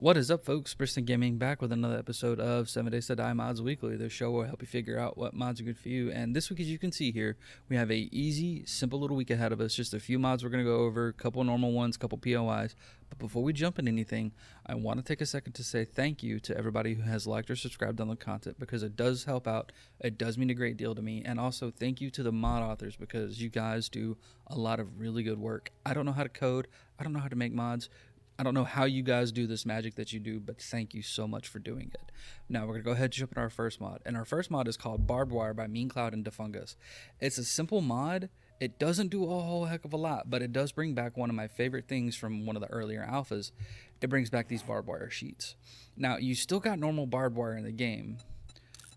What is up, folks? Briston Gaming back with another episode of 7 Days to Die Mods Weekly, the show where I help you figure out what mods are good for you. And this week, as you can see here, we have a easy, simple little week ahead of us. Just a few mods we're going to go over, a couple normal ones, a couple POIs. But before we jump into anything, I want to take a second to say thank you to everybody who has liked or subscribed on the content, because it does help out. It does mean a great deal to me. And also thank you to the mod authors, because you guys do a lot of really good work. I don't know how to code. I don't know how to make mods. I don't know how you guys do this magic that you do, but thank you so much for doing it. Now we're going to go ahead and jump into our first mod. And our first mod is called Barbed Wire by Mean Cloud and Defungus. It's a simple mod. It doesn't do a whole heck of a lot, but it does bring back one of my favorite things from one of the earlier alphas. It brings back these barbed wire sheets. Now, you still got normal barbed wire in the game.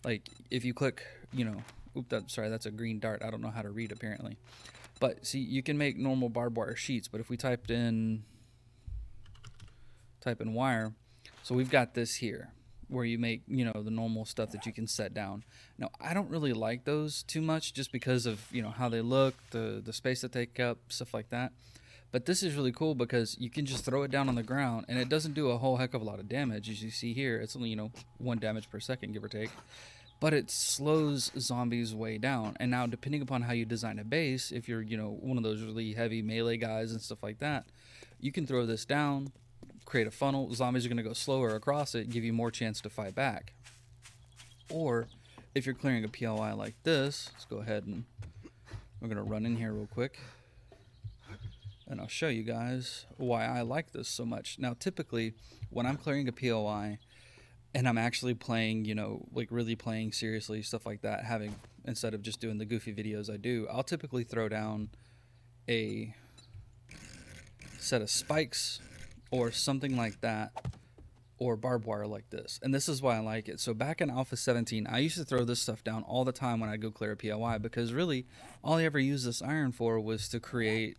Like, if you click, sorry, that's a green dart. I don't know how to read, apparently. But, see, you can make normal barbed wire sheets, but if we type in wire, so we've got this here where you make the normal stuff that you can set down. Now, I don't really like those too much, just because of how they look, the space that they take up, stuff like that. But this is really cool because you can just throw it down on the ground and it doesn't do a whole heck of a lot of damage. As you see here, it's only 1 damage per second, give or take, but it slows zombies way down. And now, depending upon how you design a base, if you're one of those really heavy melee guys and stuff like that, you can throw this down, create a funnel. Zombies are going to go slower across it, give you more chance to fight back. Or if you're clearing a POI like this, let's go ahead and we're going to run in here real quick and I'll show you guys why I like this so much. Now, typically when I'm clearing a POI and I'm actually playing, like really playing seriously, stuff like that, instead of just doing the goofy videos I do, I'll typically throw down a set of spikes or something like that, or barbed wire like this. And this is why I like it. So back in Alpha 17, I used to throw this stuff down all the time when I'd go clear a POI, because really all I ever used this iron for was to create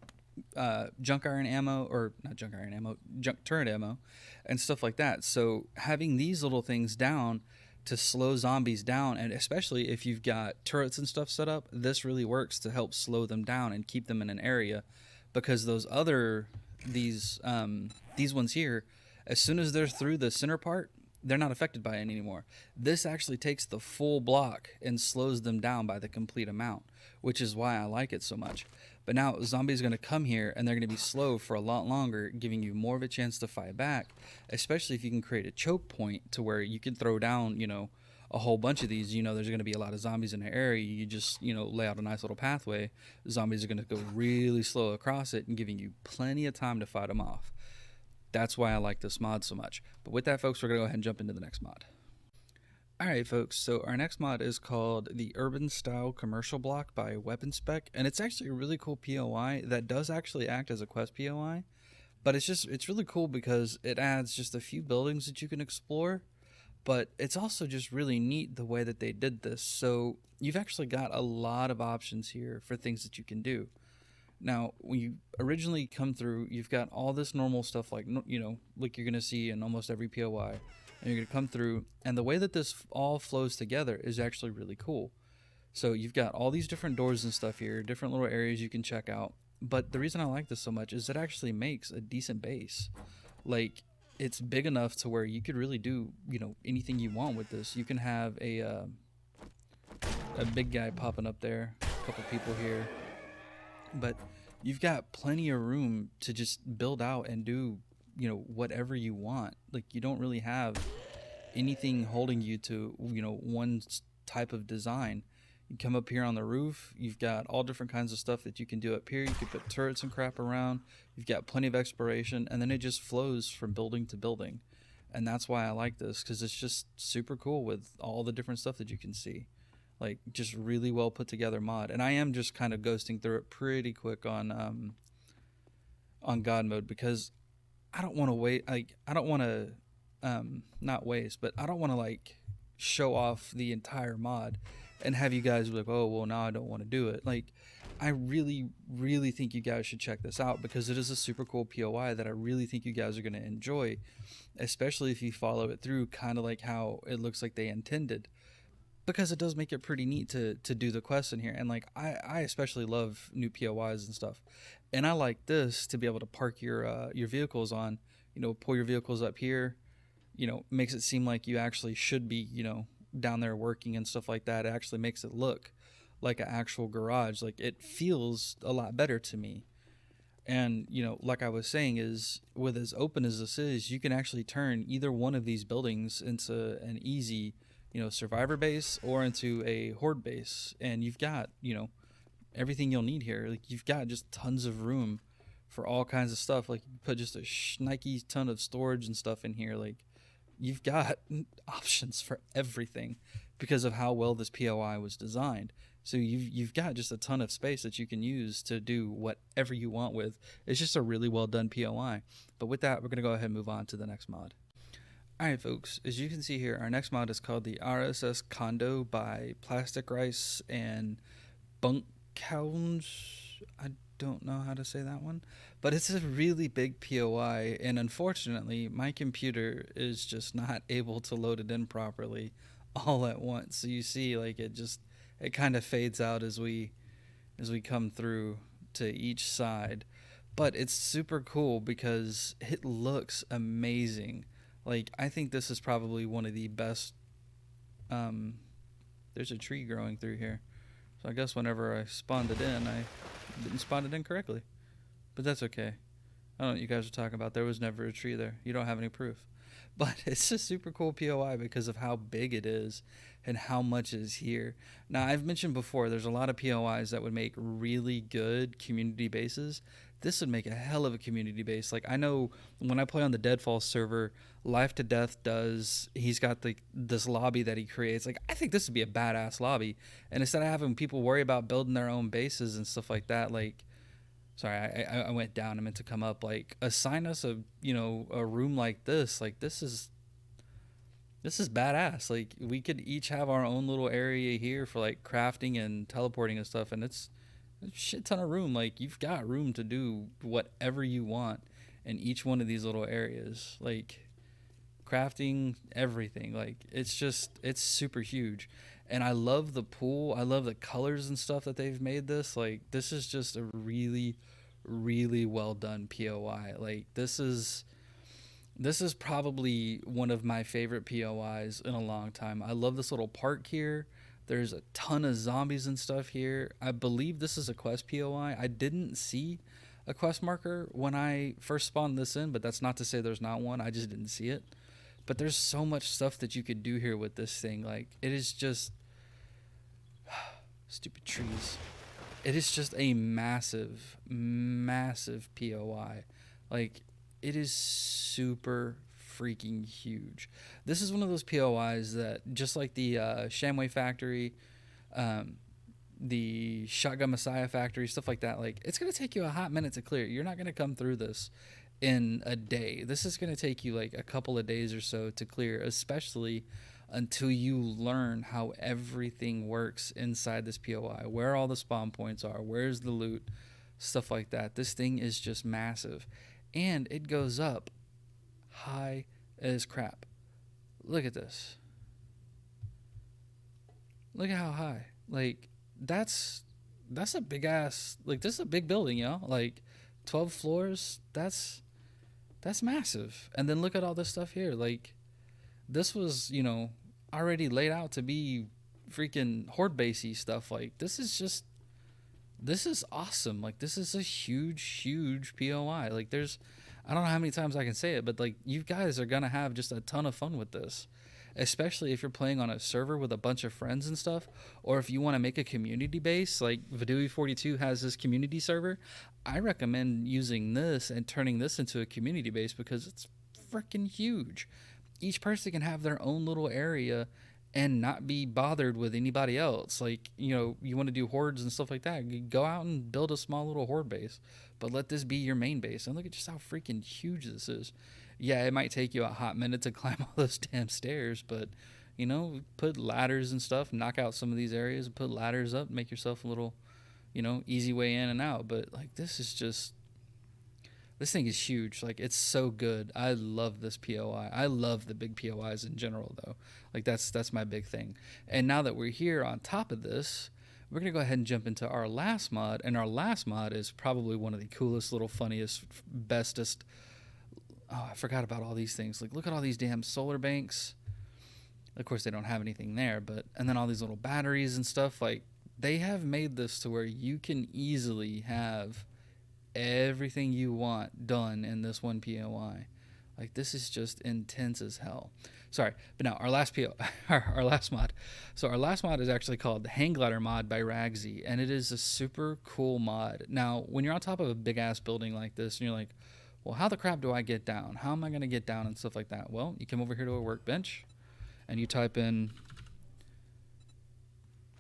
junk iron ammo, or not junk iron ammo, junk turret ammo and stuff like that. So having these little things down to slow zombies down, and especially if you've got turrets and stuff set up, this really works to help slow them down and keep them in an area, because these ones here, as soon as they're through the center part, they're not affected by it anymore. This actually takes the full block and slows them down by the complete amount, which is why I like it so much. But now zombies are going to come here and they're going to be slow for a lot longer, giving you more of a chance to fight back, especially if you can create a choke point to where you can throw down, a whole bunch of these. There's going to be a lot of zombies in the area. You just, lay out a nice little pathway. Zombies are going to go really slow across it and giving you plenty of time to fight them off. That's why I like this mod so much. But with that, folks, we're going to go ahead and jump into the next mod. Alright, folks, so our next mod is called the Urban Style Commercial Block by Weapon Spec, and it's actually a really cool POI that does actually act as a quest POI, but it's really cool because it adds just a few buildings that you can explore, but it's also just really neat the way that they did this. So you've actually got a lot of options here for things that you can do. Now, when you originally come through, you've got all this normal stuff like you're going to see in almost every POI. And you're going to come through, and the way that this all flows together is actually really cool. So you've got all these different doors and stuff here, different little areas you can check out. But the reason I like this so much is it actually makes a decent base. Like, it's big enough to where you could really do, anything you want with this. You can have a big guy popping up there, a couple people here. But you've got plenty of room to just build out and do whatever you want. Like, you don't really have anything holding you to one type of design. You come up here on the roof, you've got all different kinds of stuff that you can do up here. You can put turrets and crap around, you've got plenty of exploration, and then it just flows from building to building. And that's why I like this, because it's just super cool with all the different stuff that you can see. Like, just really well put together mod. And I am just kind of ghosting through it pretty quick on God mode, because I don't want to wait. Like, I don't want to not waste, but I don't want to like show off the entire mod and have you guys be like, oh well, now I don't want to do it. Like, I really think you guys should check this out, because it is a super cool POI that I really think you guys are going to enjoy, especially if you follow it through kind of like how it looks like they intended, because it does make it pretty neat to do the quests in here. And like, I especially love new POIs and stuff, and I like this to be able to park your vehicles on, pull your vehicles up here, makes it seem like you actually should be, down there working and stuff like that. It actually makes it look like an actual garage. Like, it feels a lot better to me. And, like I was saying, is with as open as this is, you can actually turn either one of these buildings into an easy, survivor base or into a horde base. And you've got, everything you'll need here. Like, you've got just tons of room for all kinds of stuff. Like, you put just a shnikey ton of storage and stuff in here. Like, you've got options for everything because of how well this POI was designed. So you've got just a ton of space that you can use to do whatever you want with. It's just a really well done POI. But with that, we're going to go ahead and move on to the next mod. Alright folks, as you can see here, our next mod is called the RSS Condo by Plastic Rice and Bunkhounds. I don't know how to say that one. But it's a really big POI, and unfortunately, my computer is just not able to load it in properly all at once. So you see, like, it kind of fades out as we come through to each side. But it's super cool because it looks amazing. Like, I think this is probably one of the best. There's a tree growing through here. So I guess whenever I spawned it in, I didn't spawn it in correctly. But that's okay. I don't know what you guys are talking about. There was never a tree there. You don't have any proof. But it's a super cool POI because of how big it is and how much is here. Now, I've mentioned before, there's a lot of POIs that would make really good community bases. This would make a hell of a community base. Like, I know when I play on the Deadfall server, Life to Death he's got this lobby that he creates. Like, I think this would be a badass lobby. And instead of having people worry about building their own bases and stuff like that, like, sorry, I went down. I meant to come up. Like, assign us a room like this. Like, this is badass. Like, we could each have our own little area here for like crafting and teleporting and stuff, and it's a shit ton of room. Like, you've got room to do whatever you want in each one of these little areas. Like, crafting, everything. Like, it's super huge. And I love the pool. I love the colors and stuff that they've made this. Like, this is just a really, really well done POI. Like, this is probably one of my favorite POIs in a long time. I love this little park here. There's a ton of zombies and stuff here. I believe this is a quest POI. I didn't see a quest marker when I first spawned this in, but that's not to say there's not one. I just didn't see it. But there's so much stuff that you could do here with this thing. Like, it is just stupid trees. It is just a massive, massive POI. Like, it is super freaking huge. This is one of those POIs that, just like the Shamway Factory, the Shotgun Messiah Factory, stuff like that, like, it's going to take you a hot minute to clear. You're not going to come through this in a day. This is going to take you like a couple of days or so to clear, especially until you learn how everything works inside this POI, where all the spawn points are, where's the loot, stuff like that. This thing is just massive, and it goes up high as crap. Look at this. Look at how high. Like, that's a big ass, like, this is a big building, like 12 floors. That's massive. And then look at all this stuff here. Like, this was, already laid out to be freaking horde basey stuff. Like, this is awesome. Like, this is a huge POI. Like, I don't know how many times I can say it, but like, you guys are gonna have just a ton of fun with this, especially if you're playing on a server with a bunch of friends and stuff, or if you want to make a community base. Like, Vidui42 has this community server. I recommend using this and turning this into a community base because it's freaking huge. Each person can have their own little area and not be bothered with anybody else. Like, you want to do hordes and stuff like that, you go out and build a small little horde base, but let this be your main base. And look at just how freaking huge this is. Yeah, it might take you a hot minute to climb all those damn stairs, but put ladders and stuff, knock out some of these areas, put ladders up, make yourself a little, easy way in and out. But like, this thing is huge. Like, it's so good. I love this POI. I love the big POIs in general, though. Like, that's my big thing. And now that we're here on top of this, we're going to go ahead and jump into our last mod. And our last mod is probably one of the coolest, little funniest, bestest, oh, I forgot about all these things. Like, look at all these damn solar banks. Of course, they don't have anything there, but and then all these little batteries and stuff. Like, they have made this to where you can easily have everything you want done in this one POI. Like, this is just intense as hell. Sorry, but now our last our last mod. So our last mod is actually called the Hang Glider mod by Ragsy, and it is a super cool mod. Now, when you're on top of a big ass building like this, and you're like, well, how the crap do I get down? How am I gonna get down and stuff like that? Well, you come over here to a workbench, and you type in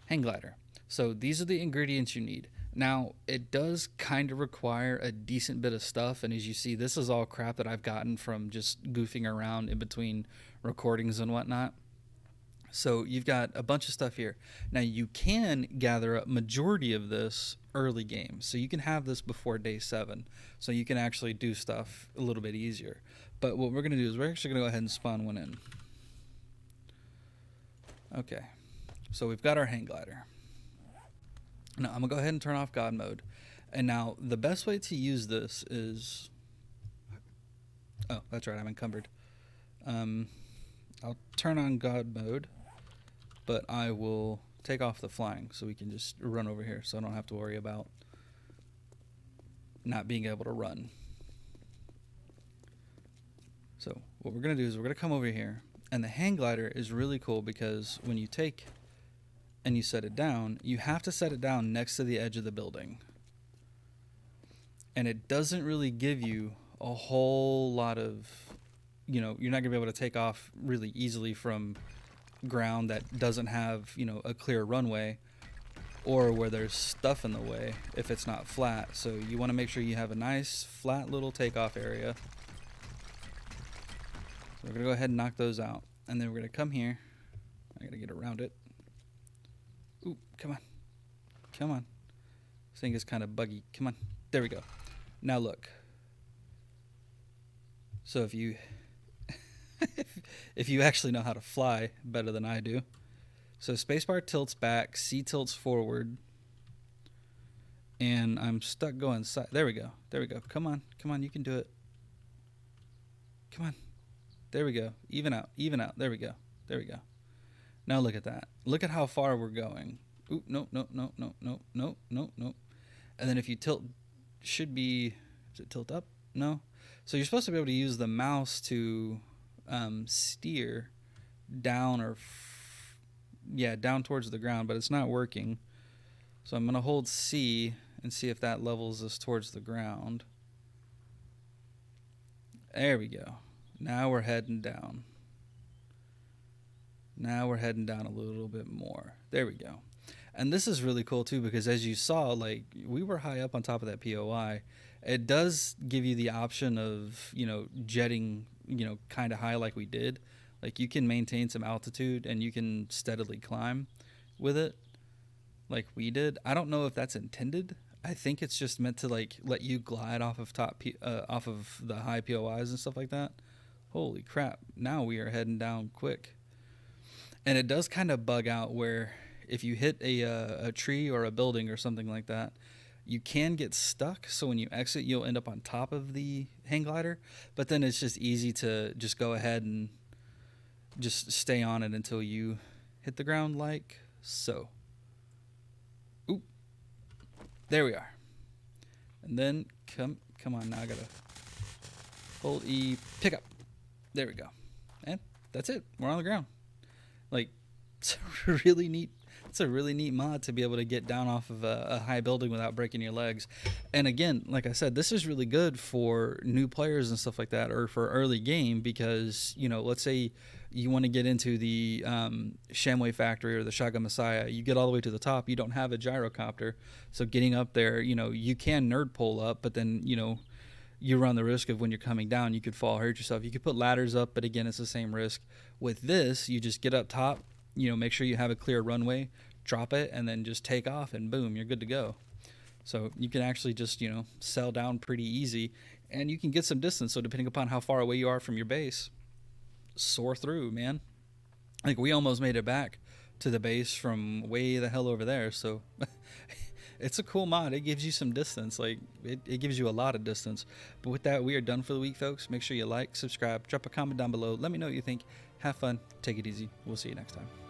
Hang Glider. So these are the ingredients you need. Now, it does kind of require a decent bit of stuff, and as you see, this is all crap that I've gotten from just goofing around in between recordings and whatnot. So you've got a bunch of stuff here. Now, you can gather a majority of this early game, so you can have this before day 7, so you can actually do stuff a little bit easier. But what we're going to do is we're actually going to go ahead and spawn one in. Okay, so we've got our hang glider. Now, I'm going to go ahead and turn off God mode. And now, the best way to use this is... Oh, that's right, I'm encumbered. I'll turn on God mode, but I will take off the flying so we can just run over here so I don't have to worry about not being able to run. So, what we're going to do is we're going to come over here. And the hang glider is really cool because when you take... and you set it down, you have to set it down next to the edge of the building. And it doesn't really give you a whole lot of, you're not going to be able to take off really easily from ground that doesn't have, a clear runway or where there's stuff in the way if it's not flat. So you want to make sure you have a nice flat little takeoff area. So we're going to go ahead and knock those out. And then we're going to come here. I got to get around it. Ooh, come on. Come on. This thing is kind of buggy. Come on. There we go. Now look. So if you if you actually know how to fly better than I do. So spacebar tilts back, C tilts forward. And I'm stuck going side. There we go. There we go. Come on. Come on, you can do it. Come on. There we go. Even out. Even out. There we go. There we go. Now look at that. Look at how far we're going. Ooh, no. And then if you tilt, should be, does it tilt up? No. So you're supposed to be able to use the mouse to steer down or, down towards the ground, but it's not working. So I'm going to hold C and see if that levels us towards the ground. There we go. Now we're heading down. Now we're heading down a little bit more. There we go. And this is really cool too because as you saw, like we were high up on top of that POI. It does give you the option of, jetting, kind of high like we did. Like you can maintain some altitude and you can steadily climb with it like we did. I don't know if that's intended. I think it's just meant to like let you glide off of off of the high POIs and stuff like that. Holy crap. Now we are heading down quick. And it does kind of bug out where if you hit a tree or a building or something like that, you can get stuck. So when you exit, you'll end up on top of the hang glider. But then it's just easy to just go ahead and just stay on it until you hit the ground like so. Oop. There we are. And then come on. Now I got to hold E, pick up. There we go. And that's it. We're on the ground. Like, it's a really neat mod to be able to get down off of a high building without breaking your legs. And again, like I said, this is really good for new players and stuff like that, or for early game because, let's say you want to get into the Shamway Factory or the Shotgun Messiah. You get all the way to the top. You don't have a gyrocopter. So getting up there, you can nerd pull up, but then, you run the risk of when you're coming down, you could fall, hurt yourself. You could put ladders up, but again, it's the same risk. With this, you just get up top, make sure you have a clear runway, drop it, and then just take off, and boom, you're good to go. So you can actually just, sail down pretty easy, and you can get some distance. So depending upon how far away you are from your base, soar through, man. Like we almost made it back to the base from way the hell over there. So It's a cool mod. It gives you some distance. Like it gives you a lot of distance. But with that, we are done for the week, folks. Make sure you like, subscribe, drop a comment down below. Let me know what you think. Have fun. Take it easy. We'll see you next time.